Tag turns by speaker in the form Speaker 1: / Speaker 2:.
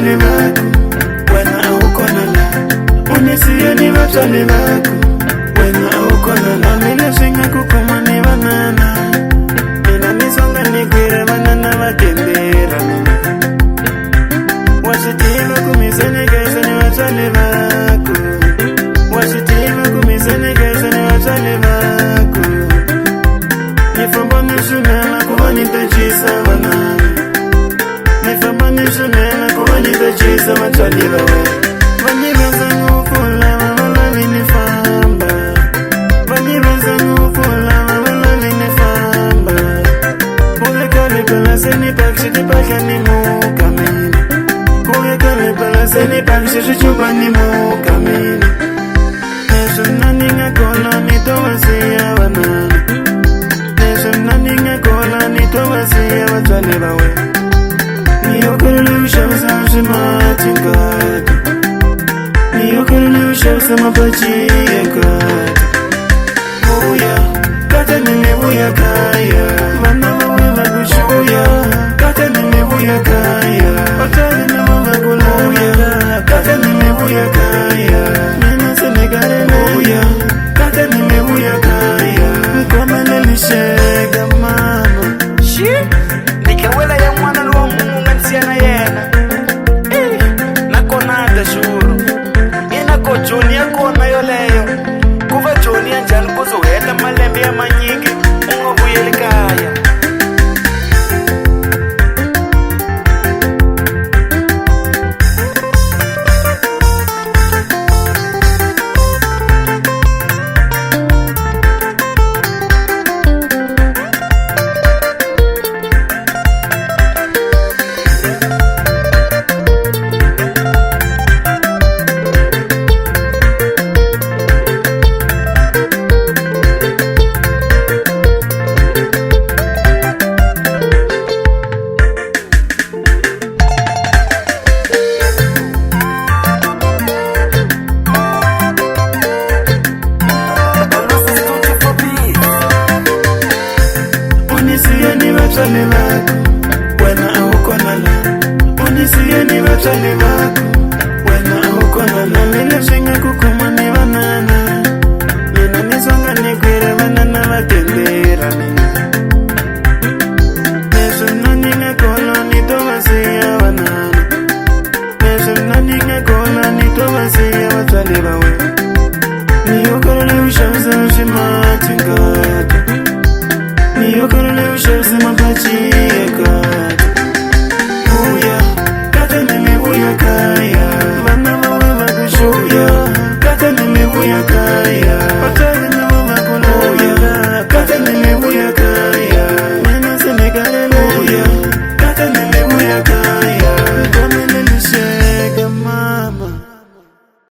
Speaker 1: vatswali vako wena a wu kona la. Unisiye ni vatswali vako wena a wu kona la. Hambileswi nga ku khoma ni vanana, mina ni songa ni kwira vanana va tendera mina. Wa swi tiva ku mi senekeza ni vatswali vako, wa swi tiva ku mi senekeza ni vatswali vako. Ni famba ni swinela ku va ni ta chisa vanana, ni famba ni swinela ku va ni ta chisa vatswali va wena. Va ni rhandza ngopfu lava va lavi ni famba, va ni rhandza ngopfu lava va lavi ni famba. Ku ve khale phela se ni pakisi tipahla ni muka mina, ku ve khale phela se ni pakisi swichupa ni muka mina. Leswi mna ni nga kona ni to va siya vanana, leswi mna ni nga kona ni to va siya vatswali va wena. Ni yokerile ku xavisa swimati nkati, ni yokerile ku xavisa mapachi ekati. Vuya kata ni mi vuya kaya, vana va wena ku xuya kata ni mi vuya kaya. Vatswari na vona ku luya kata ni mi vuya kaya. Mina se ni karele vuya kata ni mi vuya kaya. Nkomele ni shega mama
Speaker 2: Nikawela ya mwana luwa mungu ngansiana yena nakona ta shuru inako joni ya kona yoleyo. Kuva joni ya njhani kuzoheta malembe ya manyingi u nga vuyeli kaya.
Speaker 1: Unisiye ni vatswali vako wena a wu kona la. Unisiye ni vatswali vako wena a wu kona la. Hambileswi nga ku khoma ni vanana, mina ni songa ni kwira vanana va tendera.